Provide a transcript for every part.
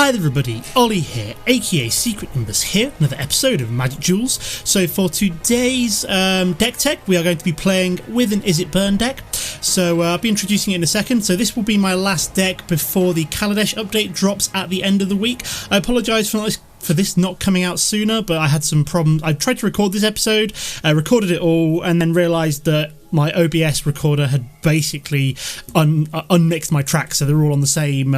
Hi there everybody, Ollie here, aka Secret Nimbus here, another episode of Magic Duels. So for today's deck tech, we are going to be playing with an Izzet burn deck. So I'll be introducing it in a second. So this will be my last deck before the Kaladesh update drops at the end of the week. I apologise for this not coming out sooner, but I had some problems. I tried to record this episode, recorded it all, and then realised that my OBS recorder had basically unmixed my tracks, so they're all on the same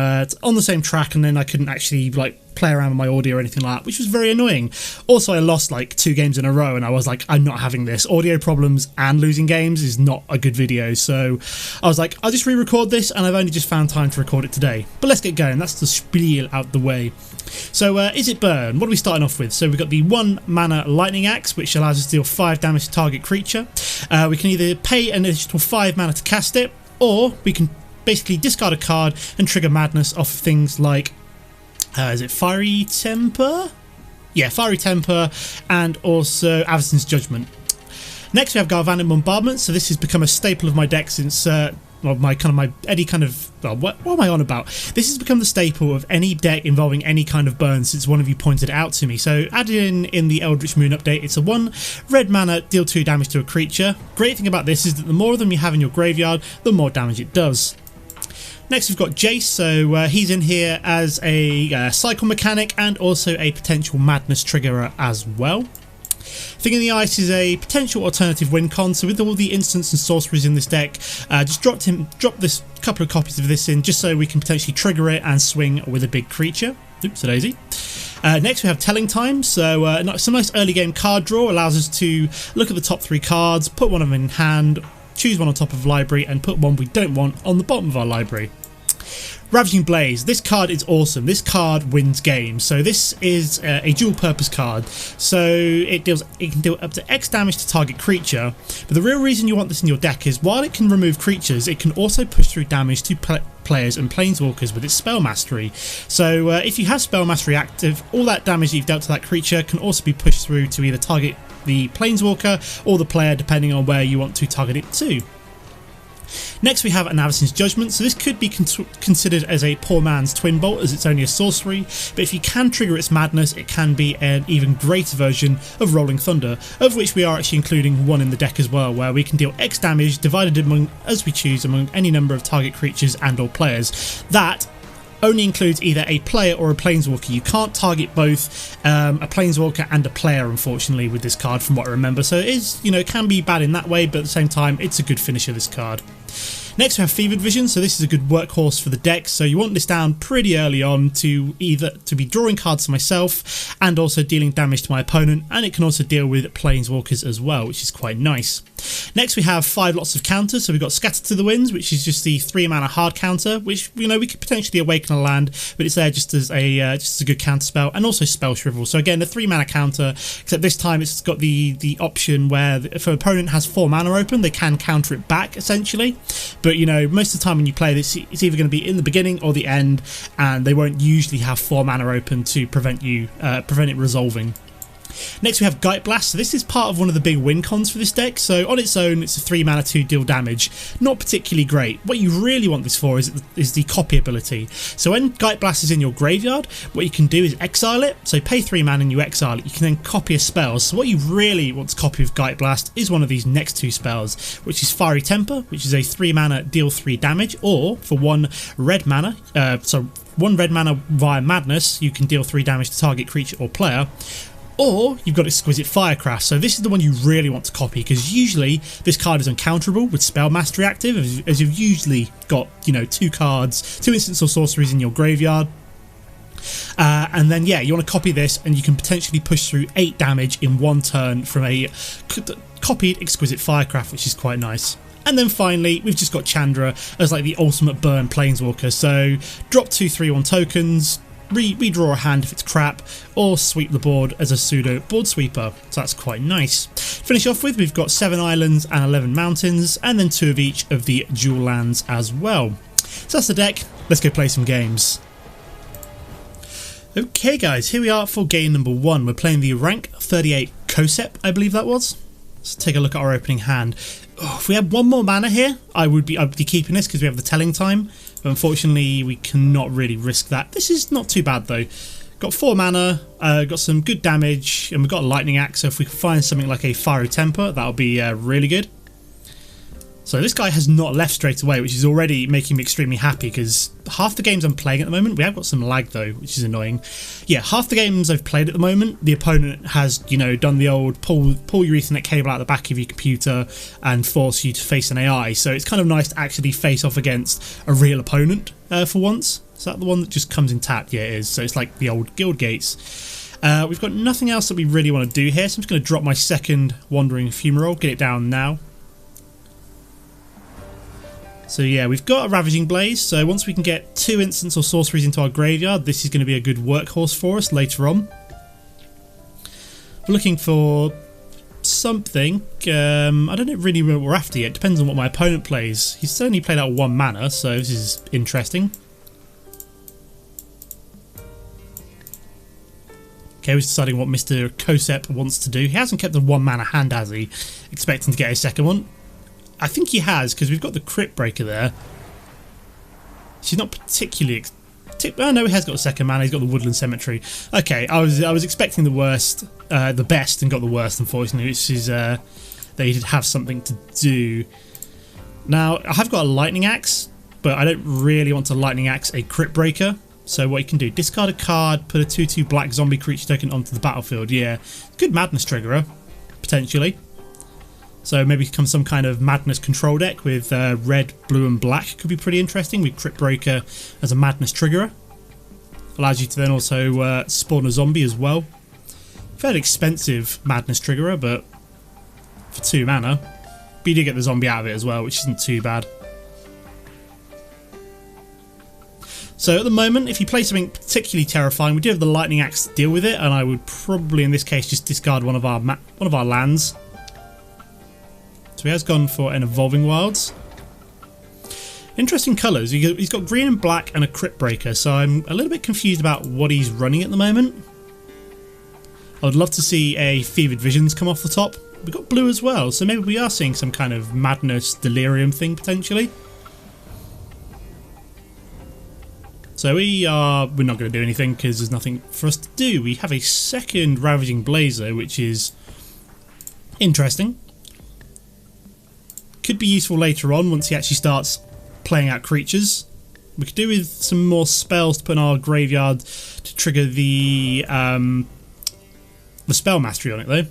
track, and then I couldn't actually play around with my audio or anything like that, which was very annoying. Also, I lost 2 games in a row, and I was like, I'm not having this. Audio problems and losing games is not a good video, so I was like, I'll just re-record this, and I've only just found time to record it today. But let's get going. That's the spiel out the way. So Izzet burn, what are we starting off with? So we've got the 1 mana Lightning Axe, which allows us to deal 5 damage to target creature. We can either pay an additional 5 mana to cast it, or we can basically discard a card and trigger madness off of things like is it Fiery Temper? Yeah, Fiery Temper, and also Avacyn's Judgment. Next we have Galvanic Bombardment. So this has become a staple of my deck since what am I on about? This has become the staple of any deck involving any kind of burn since one of you pointed it out to me. So added in the Eldritch Moon update, it's a 1 red mana, deal 2 damage to a creature. Great thing about this is that the more of them you have in your graveyard, the more damage it does. Next we've got Jace, so he's in here as a cycle mechanic and also a potential madness triggerer as well. Thing in the Ice is a potential alternative win con, so with all the instants and sorceries in this deck, just drop this couple of copies of this in just so we can potentially trigger it and swing with a big creature. Oops, a daisy. Next we have Telling Time, so some nice early game card draw allows us to look at the top 3 cards, put one of them in hand, choose one on top of library and put one we don't want on the bottom of our library. Ravaging Blaze, this card is awesome. This card wins games. So this is a dual purpose card. So it can deal up to X damage to target creature. But the real reason you want this in your deck is while it can remove creatures, it can also push through damage to players and planeswalkers with its spell mastery. So if you have spell mastery active, all that damage that you've dealt to that creature can also be pushed through to either target the planeswalker or the player, depending on where you want to target it to. Next we have an Avacyn's Judgment, so this could be considered as a poor man's Twin Bolt as it's only a sorcery, but if you can trigger its madness, it can be an even greater version of Rolling Thunder, of which we are actually including one in the deck as well, where we can deal X damage divided among, as we choose, among any number of target creatures and or players. That only includes either a player or a planeswalker. You can't target both a planeswalker and a player, unfortunately, with this card from what I remember. So it is, it can be bad in that way, but at the same time, it's a good finisher, this card. Next we have Fevered Vision, so this is a good workhorse for the deck, so you want this down pretty early on to be drawing cards to myself and also dealing damage to my opponent, and it can also deal with planeswalkers as well, which is quite nice. Next we have 5 lots of counters, so we've got Scatter to the Winds, which is just the 3 mana hard counter, which we could potentially awaken a land, but it's there just as a good counter spell, and also Spell Shrivel. So again, a 3 mana counter, except this time it's got the option where if an opponent has 4 mana open, they can counter it back essentially. But most of the time when you play this, it's either going to be in the beginning or the end, and they won't usually have 4 mana open to prevent it resolving. Next we have Geistblast, so this is part of one of the big win cons for this deck. So on its own, it's a 3 mana 2 deal damage, not particularly great. What you really want this for is the copy ability. So when Geistblast is in your graveyard, what you can do is exile it. So pay 3 mana and you exile it. You can then copy a spell. So what you really want to copy with Geistblast is one of these next 2 spells, which is Fiery Temper, which is a 3 mana deal 3 damage, or for 1 red mana, 1 red mana via Madness, you can deal 3 damage to target creature or player. Or you've got Exquisite Firecraft, so this is the one you really want to copy, because usually this card is uncounterable with Spell Mastery active, as you've usually got 2 cards, 2 instants or sorceries in your graveyard. And then you want to copy this, and you can potentially push through 8 damage in 1 turn from a copied Exquisite Firecraft, which is quite nice. And then finally, we've just got Chandra as the ultimate burn planeswalker, so drop 2 3/1 tokens, redraw a hand if it's crap, or sweep the board as a pseudo board sweeper, so that's quite nice. To finish off with, we've got 7 islands and 11 mountains, and then 2 of each of the dual lands as well. So that's the deck, let's go play some games. Okay guys, here we are for game number 1. We're playing the rank 38 Kosep, I believe that was. Let's take a look at our opening hand. Oh, if we had 1 more mana here, I'd be keeping this because we have the Telling Time. Unfortunately, we cannot really risk that. This is not too bad though. Got 4 mana, got some good damage, and we've got a lightning axe, so if we can find something like a fiery temper, that'll be really good. So this guy has not left straight away, which is already making me extremely happy, because half the games I'm playing at the moment, we have got some lag though, which is annoying. Yeah, half the games I've played at the moment, the opponent has, you know, done the old pull your Ethernet cable out the back of your computer and force you to face an AI, so it's kind of nice to actually face off against a real opponent for once. Is that the one that just comes intact? Yeah, it is. So it's like the old guild gates. We've got nothing else that we really want to do here, so I'm just going to drop my second Wandering Fumarole, get it down now. So yeah, we've got a Ravaging Blaze, so once we can get 2 instants or sorceries into our graveyard, this is going to be a good workhorse for us later on. We're looking for something. I don't really know what we're after yet. Depends on what my opponent plays. He's certainly played out 1 mana, so this is interesting. Okay, we're deciding what Mr. Kosep wants to do. He hasn't kept the 1 mana hand, has he? Expecting to get a second one. I think he has, because we've got the Crypt Breaker there. She's not particularly... Oh no, he has got a second mana. He's got the Woodland Cemetery. Okay, I was expecting the worst, the best, and got the worst, unfortunately, which is that he did have something to do. Now, I have got a Lightning Axe, but I don't really want to Lightning Axe a Crypt Breaker. So what you can do, discard a card, put a 2/2 black zombie creature token onto the battlefield. Yeah, good Madness triggerer, potentially. So maybe become some kind of Madness control deck with red, blue and black. Could be pretty interesting with Crypt Breaker as a Madness triggerer. Allows you to then also spawn a zombie as well. Fairly expensive Madness triggerer, but for 2 mana. But you do get the zombie out of it as well, which isn't too bad. So at the moment, if you play something particularly terrifying, we do have the Lightning Axe to deal with it, and I would probably in this case just discard one of our lands. So he has gone for an Evolving Wilds. Interesting colours. He's got green and black and a Crypt Breaker, so I'm a little bit confused about what he's running at the moment. I would love to see a Fevered Visions come off the top. We've got blue as well, so maybe we are seeing some kind of Madness Delirium thing potentially. So we're not going to do anything because there's nothing for us to do. We have a second Ravaging Blaze, which is interesting. Could be useful later on once he actually starts playing out creatures. We could do with some more spells to put in our graveyard to trigger the spell mastery on it though.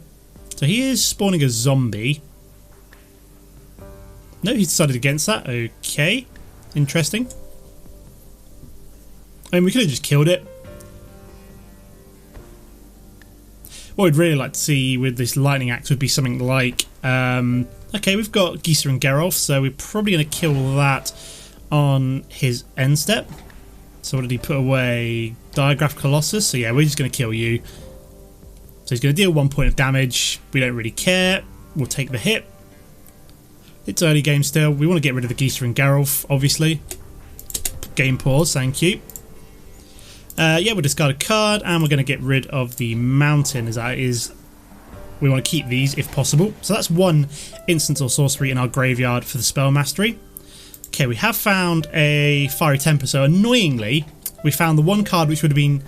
So he is spawning a zombie. No, he's decided against that. Okay, interesting. I mean, we could have just killed it. What I'd really like to see with this Lightning Axe would be something like... okay, we've got Geisha and Geralf, so we're probably going to kill that on his end step. So what did he put away? Diagraph Colossus. So yeah, we're just going to kill you. So he's going to deal 1 point of damage. We don't really care. We'll take the hit. It's early game still. We want to get rid of the Geisha and Geralf, obviously. Game pause, thank you. Yeah, we'll discard a card and we're going to get rid of the mountain as that is. We want to keep these if possible. So that's 1 instant or sorcery in our graveyard for the spell mastery. Okay, we have found a Fiery Temper. So annoyingly, we found the 1 card which would have been...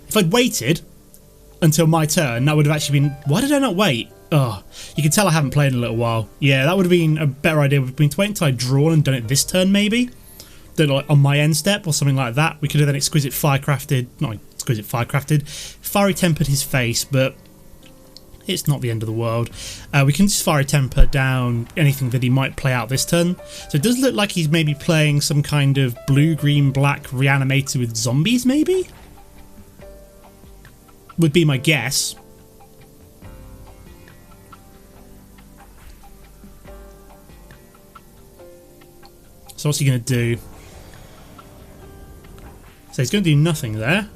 If I'd waited until my turn, that would have actually been... Why did I not wait? Oh, you can tell I haven't played in a little while. Yeah, that would have been a better idea. We've been to wait until I'd drawn and done it this turn maybe. Done it like on my end step or something like that. We could have then Exquisite Firecrafted... Not Exquisite Firecrafted. Fiery Tempered his face, but... It's not the end of the world. We can just Fiery Temper down anything that he might play out this turn. So it does look like he's maybe playing some kind of blue, green, black reanimator with zombies, maybe? Would be my guess. So what's he going to do? So he's going to do nothing there.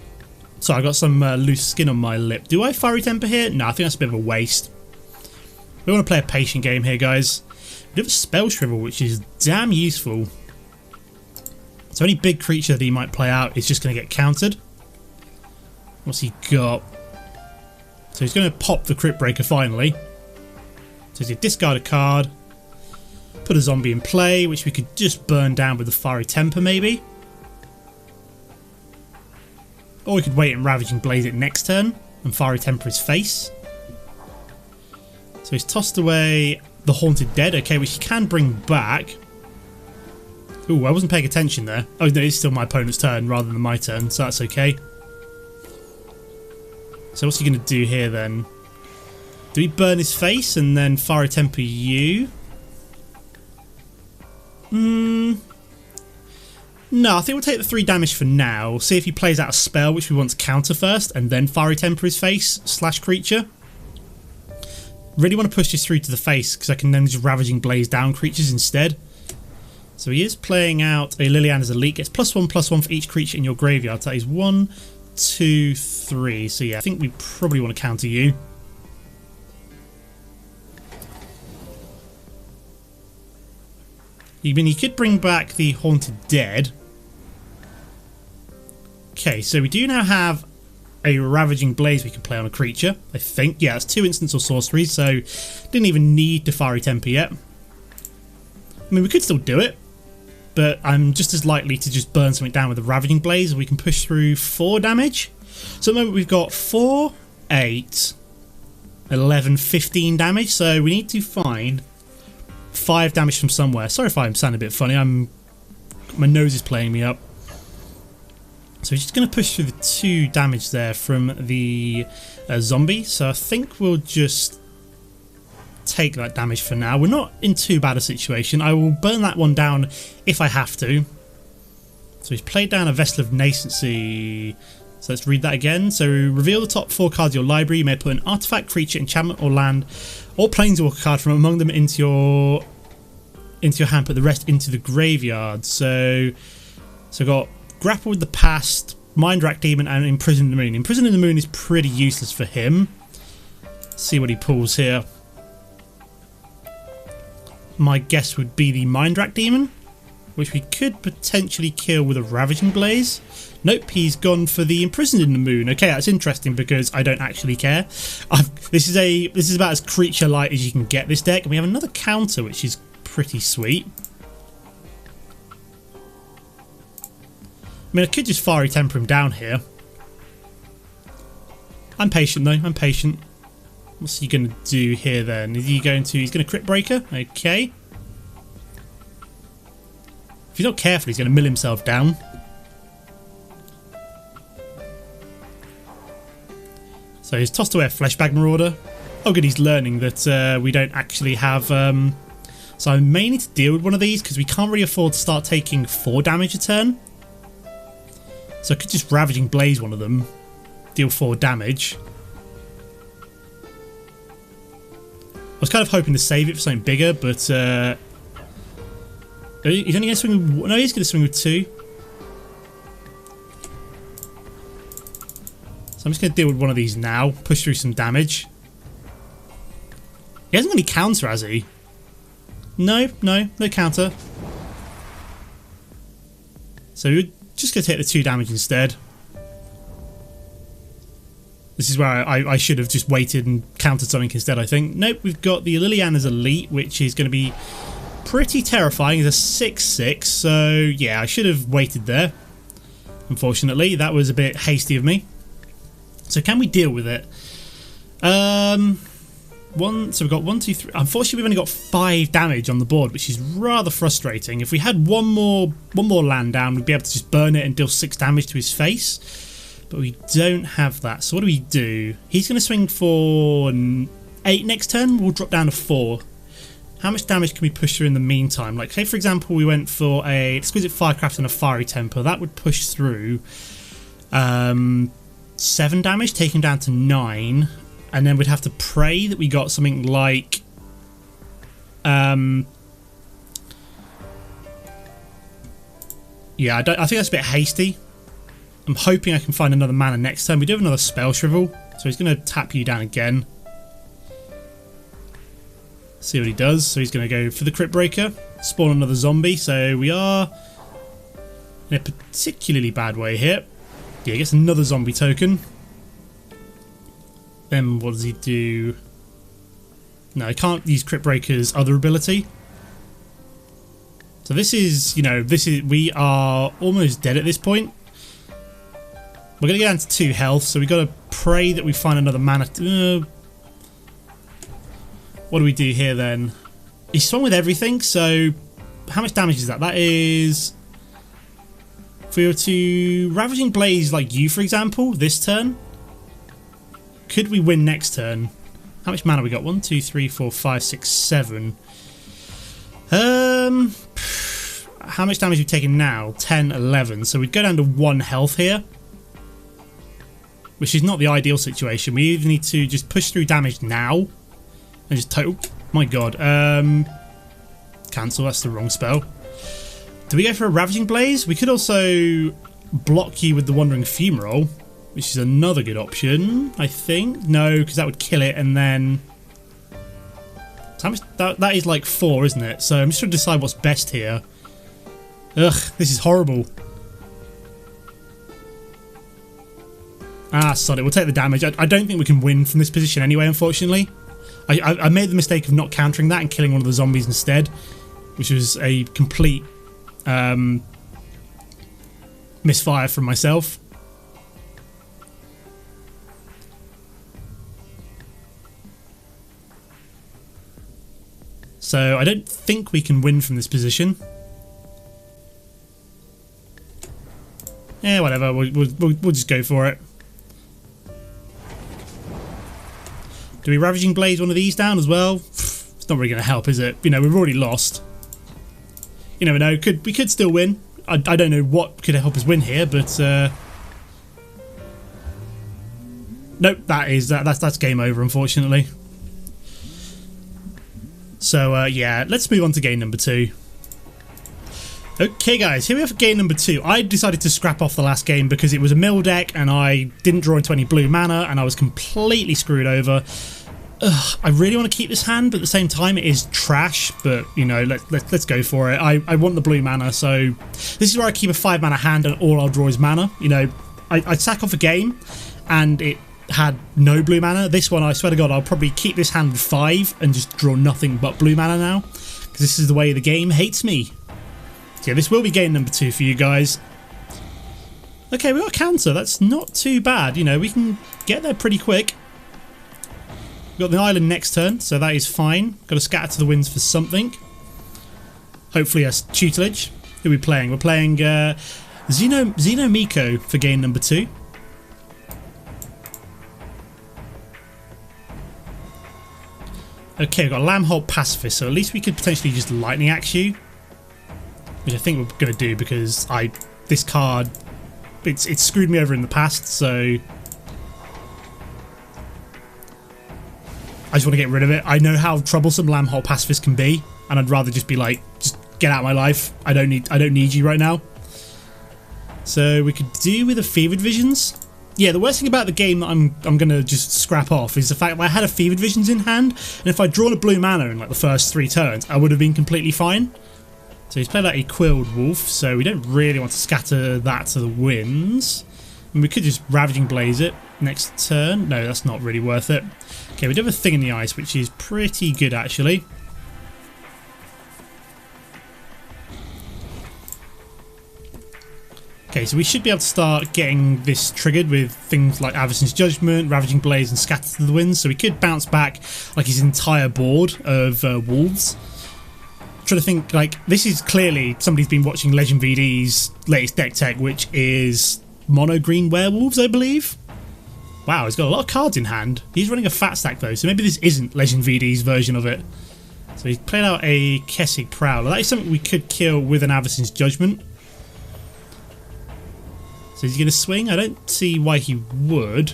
So I got some loose skin on my lip. Do I Fiery Temper here? No, I think that's a bit of a waste. We want to play a patient game here, guys. We have a Spell Shrivel, which is damn useful. So any big creature that he might play out is just going to get countered. What's he got? So he's going to pop the Crypt Breaker finally. So he's going to discard a card. Put a zombie in play, which we could just burn down with the Fiery Temper maybe. Or we could wait and Ravaging Blaze it next turn and Fiery Temper his face. So he's tossed away the Haunted Dead, okay, which he can bring back. Ooh, I wasn't paying attention there. Oh no, it's still my opponent's turn rather than my turn, so that's okay. So what's he going to do here then? Do we burn his face and then Fiery Temper you? No, I think we'll take the 3 damage for now. See if he plays out a spell which we want to counter first and then Fiery Temper his face / creature. Really want to push this through to the face because I can then just Ravaging Blaze down creatures instead. So he is playing out a Liliana's Elite. Gets +1/+1 for each creature in your graveyard. So that is 1, 2, 3. So yeah, I think we probably want to counter you. I mean, you could bring back the Haunted Dead. Okay, so we do now have a Ravaging Blaze we can play on a creature, I think. Yeah, it's 2 instants or sorceries, so didn't even need to Fiery Temper yet. I mean, we could still do it, but I'm just as likely to just burn something down with a Ravaging Blaze. We can push through 4 damage. So at the moment we've got 4, 8, 11, 15 damage, so we need to find 5 damage from somewhere. Sorry if I'm sounding a bit funny, my nose is playing me up. So he's just going to push through the 2 damage there from the zombie. So I think we'll just take that damage for now. We're not in too bad a situation. I will burn that one down if I have to. So he's played down a Vessel of Nascency. So let's read that again. So reveal the top 4 cards of your library. You may put an artifact, creature, enchantment or land or Planeswalker card from among them into your hand. Put the rest into the graveyard. So we've got Grapple with the Past, Mind Rack Demon and Imprison the Moon. Imprison the Moon is pretty useless for him. Let's see what he pulls here. My guess would be the Mind Rack Demon, which we could potentially kill with a Ravaging Blaze. Nope, he's gone for the Imprisoned in the Moon. Okay, that's interesting because I don't actually care. This is about as creature light as you can get this deck, and we have another counter which is pretty sweet. I mean, I could just Fiery Temper him down here. I'm patient though, I'm patient. What's he going to do here then? Is he going to... He's going to Crypt Breaker. Okay. If he's not careful, he's going to mill himself down. So he's tossed away a Fleshbag Marauder. Oh good, he's learning that we don't actually have... So I may need to deal with one of these because we can't really afford to start taking 4 damage a turn. So I could just Ravaging Blaze one of them. Deal 4 damage. I was kind of hoping to save it for something bigger, but he's only going to swing with... No, he's going to swing with 2. So I'm just going to deal with one of these now. Push through some damage. He hasn't got any counter, has he? No counter. So we're just going to take the 2 damage instead. This is where I should have just waited and countered something instead, I think. Nope, we've got the Liliana's Elite, which is going to be pretty terrifying. It's a 6/6, so yeah, I should have waited there. Unfortunately, that was a bit hasty of me. So can we deal with it? So we've got 1, 2, 3. Unfortunately, we've only got 5 damage on the board, which is rather frustrating. If we had one more land down, we'd be able to just burn it and deal 6 damage to his face. But we don't have that. So what do? He's going to swing for 8 next turn. We'll drop down to 4. How much damage can we push through in the meantime? Like, say, for example, we went for a Exquisite Firecraft and a Fiery Temper. That would push through 7 damage, take him down to 9. And then we'd have to pray that we got something like... yeah, I think that's a bit hasty. I'm hoping I can find another mana next turn. We do have another Spell Shrivel, so he's going to tap you down again. See what he does. So he's going to go for the Crypt Breaker, spawn another zombie. So we are in a particularly bad way here. Yeah, he gets another zombie token. Then what does he do? No, I can't use Crypt Breaker's other ability. So this is, we are almost dead at this point. We're going to go down to 2 health, so we've got to pray that we find another mana. What do we do here then? He's swung with everything, so how much damage is that? That is... If we were to Ravaging Blaze like you, for example, this turn, could we win next turn? How much mana we got? 1, 2, 3, 4, 5, 6, 7. How much damage have we taken now? 10, 11. So we'd go down to 1 health here, which is not the ideal situation. We either need to just push through damage now and just total... My god. Cancel, that's the wrong spell. Do we go for a Ravaging Blaze? We could also block you with the Wandering Fumarole, which is another good option, I think. No, because that would kill it, and then... So how much, that is like 4, isn't it? So I'm just trying to decide what's best here. Ugh, this is horrible. Ah, sod it, we'll take the damage. I don't think we can win from this position anyway, unfortunately. I made the mistake of not countering that and killing one of the zombies instead, which was a complete misfire from myself. So I don't think we can win from this position. Yeah, whatever. We'll just go for it. Do we Ravaging Blaze one of these down as well? It's not really going to help, is it? You know, we've already lost. You never know. We could still win. I don't know what could help us win here, but nope. That's game over, unfortunately. So yeah, let's move on to game number 2. Okay guys, here we have game number 2. I decided to scrap off the last game because it was a mill deck and I didn't draw into any blue mana and I was completely screwed over. Ugh, I really want to keep this hand, but at the same time it is trash, but you know, let's go for it. I want the blue mana, so this is where I keep a 5 mana hand and all I'll draw is mana. You know, I sack off a game and it had no blue mana. This one, I swear to god, I'll probably keep this hand with 5 and just draw nothing but blue mana now, because this is the way the game hates me. Yeah, this will be game number 2 for you guys. Okay, we got a counter. That's not too bad. You know, we can get there pretty quick. We've got the island next turn, so that is fine. Got to scatter to the winds for something. Hopefully a tutelage. Who are we playing? We're playing Xeno Miko for game number 2. Okay, we've got Lambholt Pacifist, so at least we could potentially just Lightning Axe you. Which I think we're going to do because this card, it's screwed me over in the past, so I just want to get rid of it. I know how troublesome Lambholt Pacifist can be, and I'd rather just be like, just get out of my life. I don't need you right now. So we could do with a Fevered Visions. Yeah, the worst thing about the game that I'm going to just scrap off is the fact that I had a Fevered Visions in hand, and if I'd drawn a blue mana in like the first 3 turns, I would have been completely fine. So he's played out a Quilled Wolf, so we don't really want to scatter that to the winds. And we could just Ravaging Blaze it next turn. No, that's not really worth it. Okay, we do have a Thing in the Ice, which is pretty good actually. Okay, so we should be able to start getting this triggered with things like Avacyn's Judgment, Ravaging Blaze and Scatter to the Winds. So we could bounce back like his entire board of wolves. Trying to think, like, this is clearly somebody's been watching Legend VD's latest deck tech, which is mono green werewolves, I believe. Wow, he's got a lot of cards in hand. He's running a fat stack though, so maybe this isn't Legend VD's version of it. So he's played out a Kessig Prowler. That is something we could kill with an Avacyn's Judgment. So is he going to swing? I don't see why he would.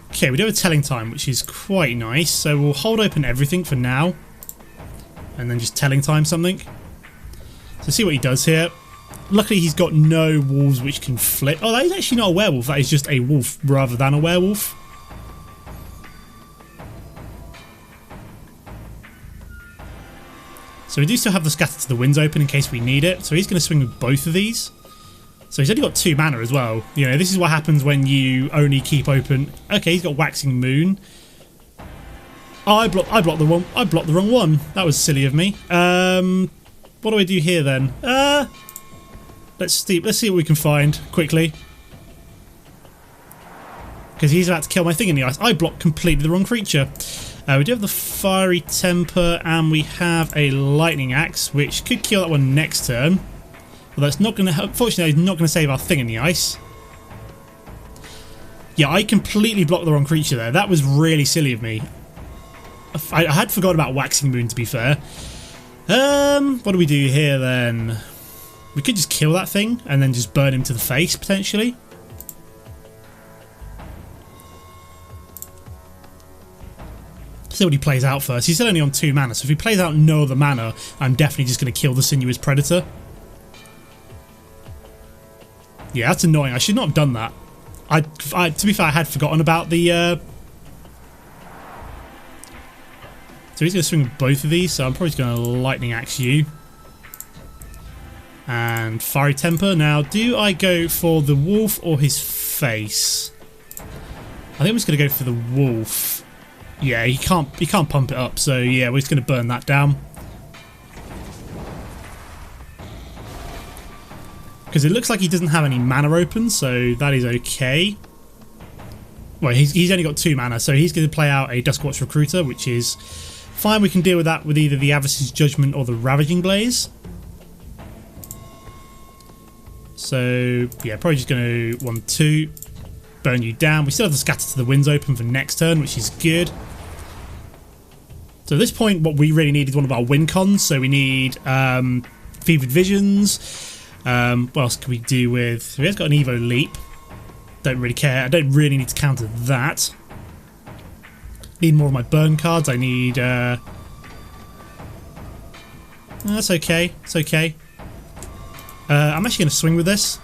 Okay, we do have a Telling Time, which is quite nice. So we'll hold open everything for now. And then just Telling Time something. So see what he does here. Luckily he's got no wolves which can flip. Oh, that is actually not a werewolf. That is just a wolf rather than a werewolf. So we do still have the Scatter to the Winds open in case we need it. So he's going to swing with both of these. So he's only got 2 mana as well. You know, this is what happens when you only keep open. Okay, he's got Waxing Moon. Oh, I blocked the wrong one. That was silly of me. What do I do here then? Let's see what we can find quickly. Because he's about to kill my thing in the ice. I blocked completely the wrong creature. We do have the Fiery Temper and we have a Lightning Axe, which could kill that one next turn. Although it's not going to, unfortunately, it's not going to save our thing in the ice. Yeah, I completely blocked the wrong creature there. That was really silly of me. I had forgotten about Waxing Moon, to be fair. What do we do here then? We could just kill that thing and then just burn him to the face, potentially. See what he plays out first. He's still only on 2 mana, so if he plays out no other mana, I'm definitely just going to kill the Sinuous Predator. Yeah, that's annoying. I should not have done that. To be fair, I had forgotten about the... So he's going to swing with both of these, so I'm probably just going to Lightning Axe you. And Fiery Temper. Now, do I go for the wolf or his face? I think I'm just going to go for the wolf. Yeah, he can't pump it up, so yeah, we're just going to burn that down. Because it looks like he doesn't have any mana open, so that is okay. Well, he's only got 2 mana, so he's going to play out a Duskwatch Recruiter, which is fine. We can deal with that with either the Avacyn's Judgment or the Ravaging Blaze. So, yeah, probably just going to 1-2. Burn you down. We still have the Scatter to the Winds open for next turn, which is good. So at this point, what we really need is one of our win cons. So we need Fevered Visions. What else can we do with... He has got an Evo Leap. Don't really care. I don't really need to counter that. Need more of my burn cards. I need... That's okay. It's okay. I'm actually going to swing with this.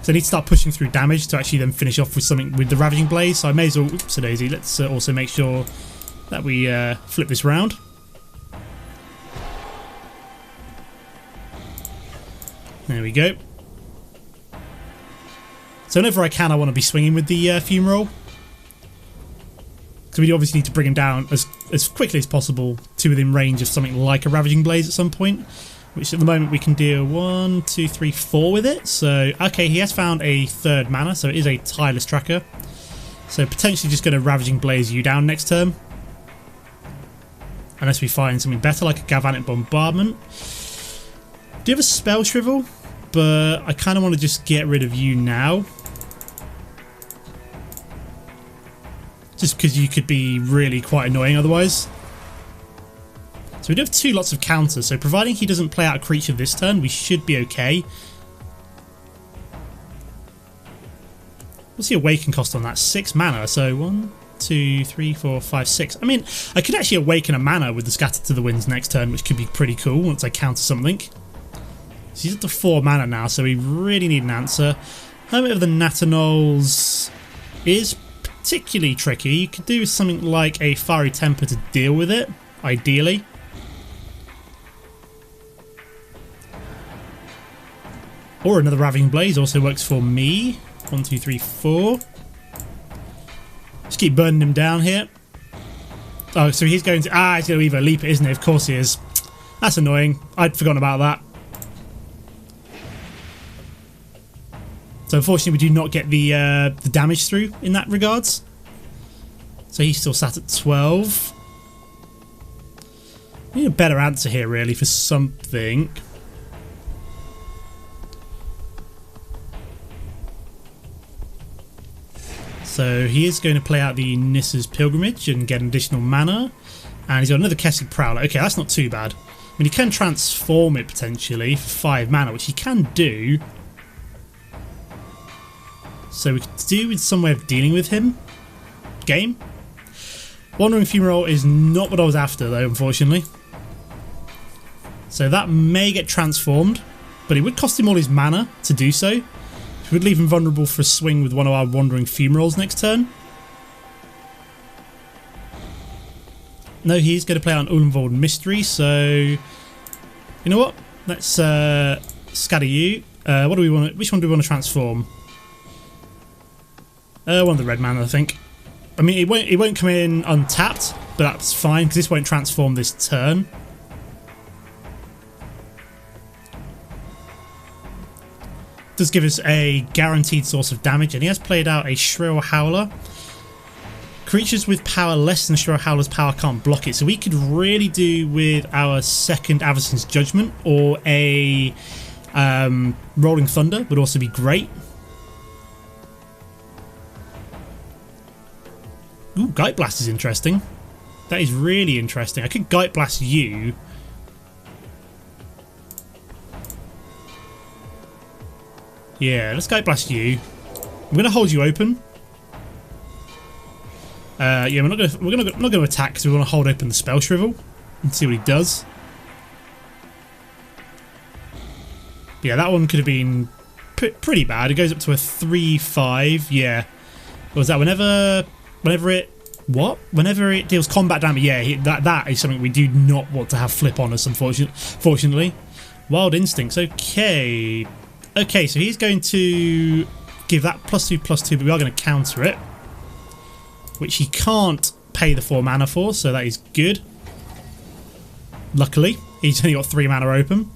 So I need to start pushing through damage to actually then finish off with something with the Ravaging Blaze. So I may as well... Oops, a daisy. Let's also make sure that we flip this round. There we go. So whenever I can, I want to be swinging with the Fumarole. Because we obviously need to bring him down as quickly as possible to within range of something like a Ravaging Blaze at some point. Which at the moment we can deal 1, 2, 3, 4 with it. So, okay, he has found a 3rd mana, so it is a Tireless Tracker. So potentially just going to Ravaging Blaze you down next turn. Unless we find something better, like a Galvanic Bombardment. Do you have a Spell Shrivel? But I kind of want to just get rid of you now. Just because you could be really quite annoying otherwise. So we do have 2 lots of counters, so providing he doesn't play out a creature this turn, we should be okay. What's the Awaken cost on that? 6 mana, so 1, 2, 3, 4, 5, 6. I mean, I could actually Awaken a mana with the Scatter to the Winds next turn, which could be pretty cool once I counter something. So he's up to 4 mana now, so we really need an answer. Hermit of the Natanols is particularly tricky. You could do something like a Fiery Temper to deal with it, ideally. Or another Ravaging Blaze also works for me. 1, 2, 3, 4. Just keep burning him down here. Oh, so he's going to... he's going to Evo Leap it, isn't he? Of course he is. That's annoying. I'd forgotten about that. So unfortunately we do not get the damage through in that regards. So he's still sat at 12. I need a better answer here really for something. So he is going to play out the Nissa's Pilgrimage and get an additional mana. And he's got another Kessig Prowler. Okay, that's not too bad. I mean, he can transform it potentially for 5 mana, which he can do. So we could do with some way of dealing with him. Game. Wandering Fumarole is not what I was after though, unfortunately. So that may get transformed, but it would cost him all his mana to do so. It would leave him vulnerable for a swing with one of our Wandering Fumaroles next turn. No, he's going to play on Ulenvold Mystery, so... You know what? Let's scatter you. What do we want? Which one do we want to transform? One of the red mana, I think. I mean, it won't come in untapped, but that's fine, because this won't transform this turn. does give us a guaranteed source of damage, and he has played out a Shrill Howler. Creatures with power less than Shrill Howler's power can't block it, so we could really do with our second Avacyn's Judgment, or a Rolling Thunder would also be great. Ooh, Geistblast is interesting. That is really interesting. I could Geistblast you. Yeah, let's Geistblast you. I'm gonna hold you open. Yeah, we're not gonna attack because we want to hold open the Spell Shrivel and see what he does. Yeah, that one could have been pretty bad. It goes up to a 3/5. Yeah, what was that? Whenever it deals combat damage. Yeah, that is something we do not want to have flip on us. Unfortunately, Wild Instincts. Okay, so he's going to give that +2/+2, but we are going to counter it, which he can't pay the 4 mana for, so that is good. Luckily, he's only got 3 mana open.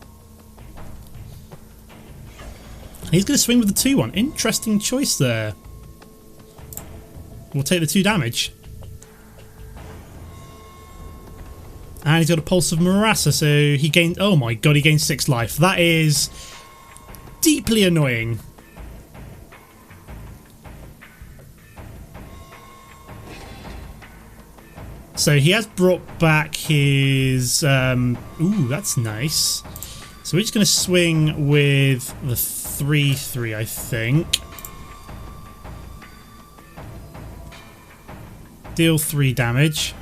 He's going to swing with the 2/1. Interesting choice there. We'll take the 2 damage. And he's got a Pulse of Marassa, so he gained... Oh my god, he gained 6 life. That is deeply annoying. So he has brought back his... ooh, that's nice. So we're just going to swing with the 3/3, I think. Deal 3 damage.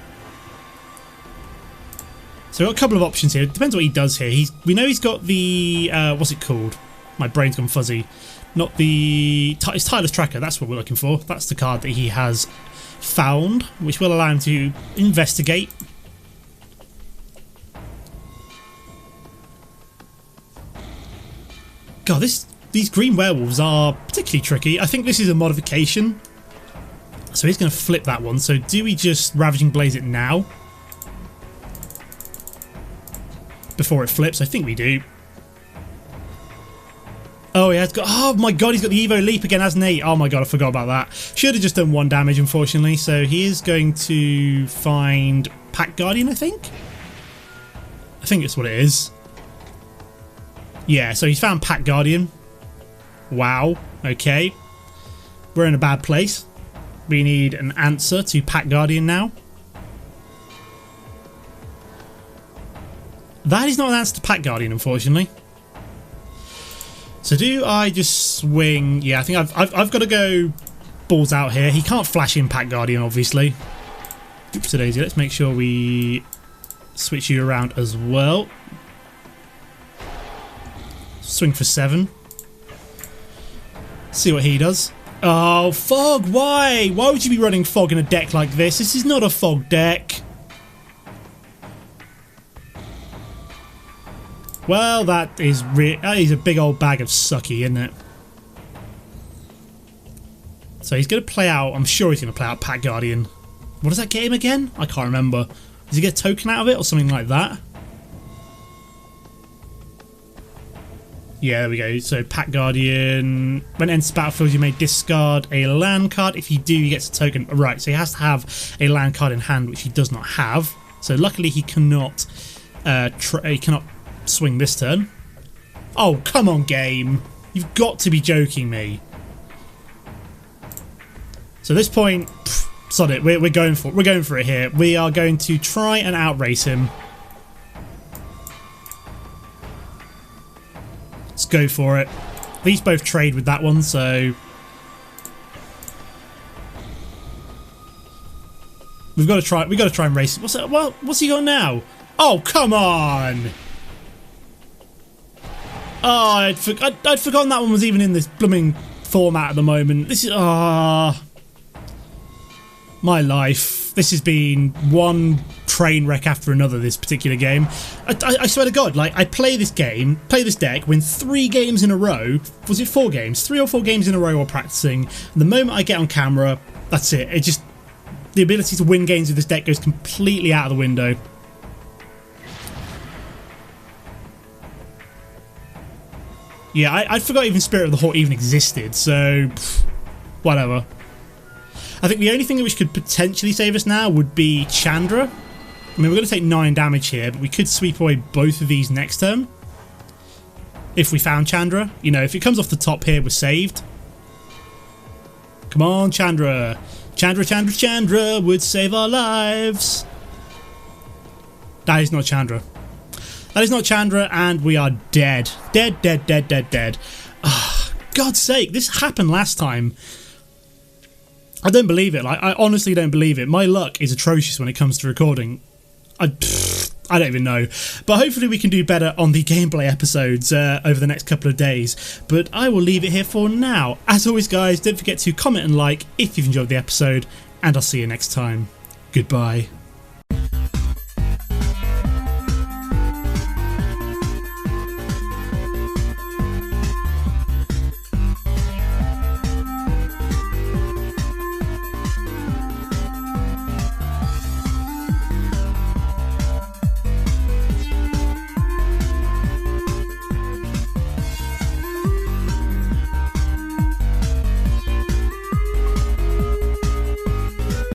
So we've got a couple of options here. It depends what he does here. We know he's got the... what's it called? My brain's gone fuzzy. Not the... It's Tireless Tracker, that's what we're looking for. That's the card that he has found, which will allow him to investigate. God, these green werewolves are particularly tricky. I think this is a modification. So he's going to flip that one. So do we just Ravaging Blaze it now? Before it flips? I think we do. Oh, he has got... Oh my god, he's got the Evo Leap again, hasn't he? Oh my god, I forgot about that. Should have just done 1 damage, unfortunately. So he is going to find Pack Guardian, I think? I think that's what it is. Yeah, so he's found Pack Guardian. Wow. Okay. We're in a bad place. We need an answer to Pack Guardian now. That is not an answer to Pack Guardian, unfortunately. So do I just swing? Yeah, I think I've got to go balls out here. He can't flash in Pack Guardian, obviously. Oops, daisy. Let's make sure we switch you around as well. Swing for 7. See what he does. Oh, Fog! Why? Why would you be running Fog in a deck like this? This is not a Fog deck. Well, that is a big old bag of sucky, isn't it? So he's going to play out... I'm sure he's going to play out Pack Guardian. What does that get him again? I can't remember. Does he get a token out of it or something like that? Yeah, there we go. So Pack Guardian... When it enters the battlefield, you may discard a land card. If you do, he gets a token. Right, so he has to have a land card in hand, which he does not have. So luckily he cannot... he cannot swing this turn. Oh, come on, game. You've got to be joking me. So at this point, sod it. We're going for it here. We are going to try and outrace him. Let's go for it. These both trade with that one, so we've got to try. We got to try and race. What's that? Well, what's he got now? Oh, come on! Oh, I'd forgotten that one was even in this blooming format at the moment. This is... my life. This has been one train wreck after another, this particular game. I swear to God, like, I play this game, play this deck, win 3 games in a row. Was it 4 games? 3 or 4 games in a row while practicing. And the moment I get on camera, that's it. It just... The ability to win games with this deck goes completely out of the window. Yeah, I forgot even Spirit of the Hawk even existed, so whatever. I think the only thing which could potentially save us now would be Chandra. I mean, we're going to take 9 damage here, but we could sweep away both of these next turn. If we found Chandra. You know, if it comes off the top here, we're saved. Come on, Chandra. Chandra, Chandra, Chandra would save our lives. That is not Chandra. That is not Chandra, and we are dead. Dead, dead, dead, dead, dead. Oh, God's sake, this happened last time. I don't believe it. Like, I honestly don't believe it. My luck is atrocious when it comes to recording. I don't even know. But hopefully we can do better on the gameplay episodes over the next couple of days. But I will leave it here for now. As always, guys, don't forget to comment and like if you've enjoyed the episode. And I'll see you next time. Goodbye.